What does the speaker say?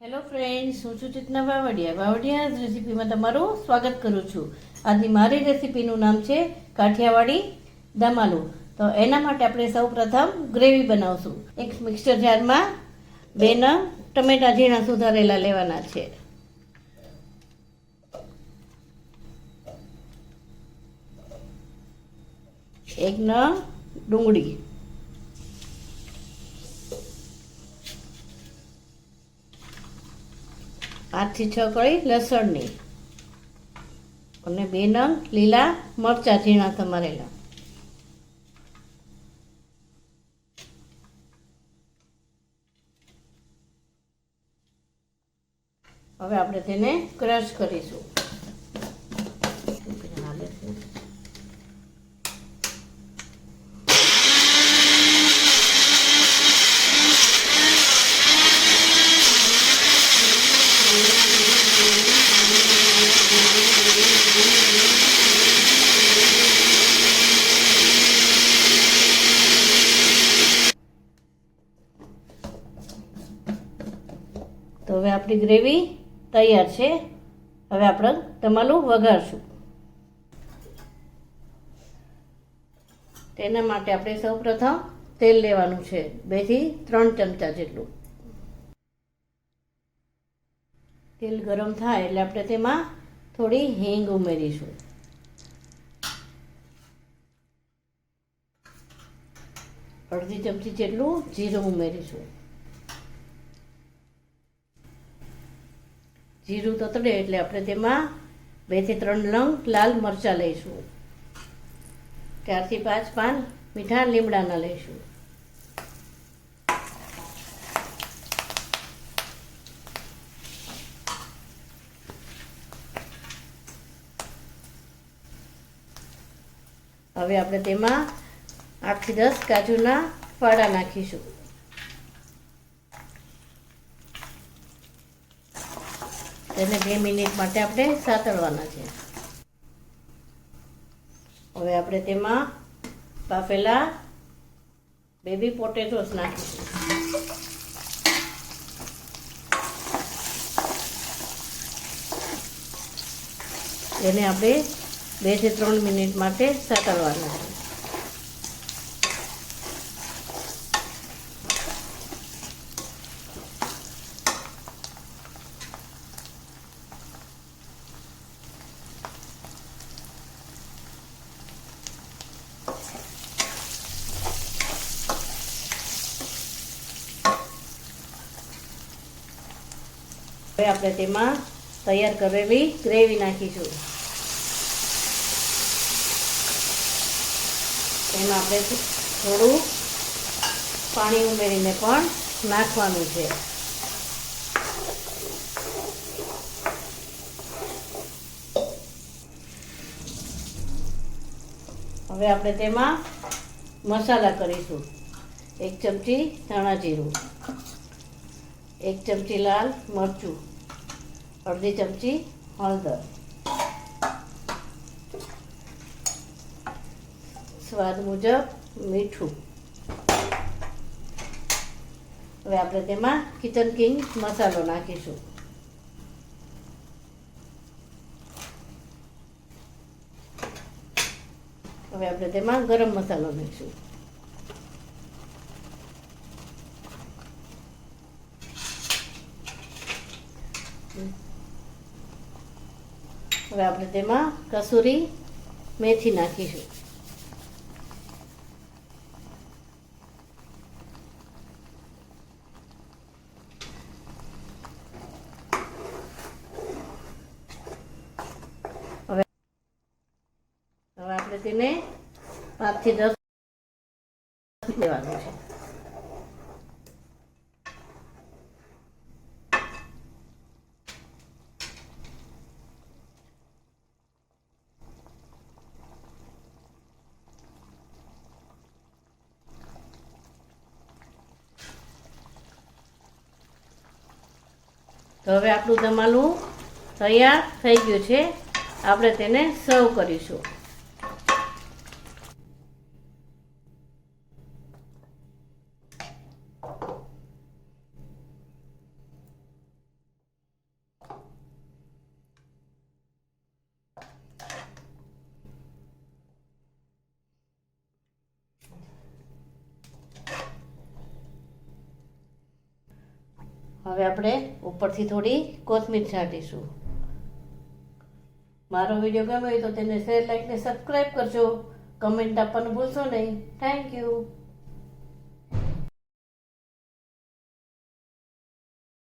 Hello friends, હું છું ચેતના વાવડિયા રેસીપીમાં તમારું સ્વાગત કરું છું. આજની મારી રેસીપીનું નામ છે કાઠિયાવાડી દમ આલુ. તો એના માટે આપણે સૌ પ્રથમ ગ્રેવી બનાવશું. એક મિક્સર જારમાં 2 નંગ ટમેટા ઝીણા સુધારેલા લેવાના છે. એક નંગ ડુંગળી, 5 થી 6 કળી લસણની અને 2 નંગ લીલા મરચાં ઝીણા સમારેલા. હવે આપણે તેને ક્રશ કરીશું. તો હવે આપણી ગ્રેવી તૈયાર છે. હવે આપણે તમાલું વઘારશું. તેના માટે આપણે સૌ પ્રથમ તેલ લેવાનું છે, 2 થી 3 ચમચા જેટલું. તેલ ગરમ થાય એટલે આપણે તેમાં થોડી હિંગ ઉમેરીશું. અડધી ચમચી જેટલું જીરું ઉમેરીશું. જીરું તતડે એટલે આપણે તેમાં 2 થી 3 લંગ લાલ મરચાં લઈશું. 4 થી 5 પાન મીઠા લીમડાના લઈશું. હવે આપણે તેમાં 8 થી 10 કાજુના ફાડા નાખીશું. તેને 2 મિનિટ માટે આપણે સાતળવાના છે. હવે આપણે તેમાં બાફેલા બેબી પોટેટોસ નાખીશું. તેને આપણે 2 થી 3 મિનિટ માટે સાતળવાના છે. હવે આપણે તેમાં તૈયાર કરેલી ગ્રેવી નાખીશું. તેમાં આપણે થોડું પાણી ઉમેરીને પણ નાખવાનું છે. હવે આપણે તેમાં મસાલા કરીશું. 1 ચમચી ધાણા જીરું, 1 ચમચી લાલ મરચું, અડધી ચમચી હળદર, સ્વાદ મુજબ મીઠું. હવે આપણે તેમાં કિચન કિંગ મસાલો નાખીશું. હવે આપણે તેમાં ગરમ મસાલો નાખીશું. હવે આપણે તેમાં કસૂરી મેથી નાખીશું. હવે આપણે તેને 5 થી 10 લેવાનું છે. તો હવે આપણું દમાલું તૈયાર થઈ ગયું છે. આપણે તેને સર્વ કરીશું. હવે આપણે ઉપરથી થોડી કોથમીર છાંટીશું. મારો વિડીયો ગમ્યો હોય તો તેને શેર, લાઈક ને સબસ્ક્રાઈબ કરજો. કમેન્ટ આપવાનું ભૂલશો નહીં. Thank you.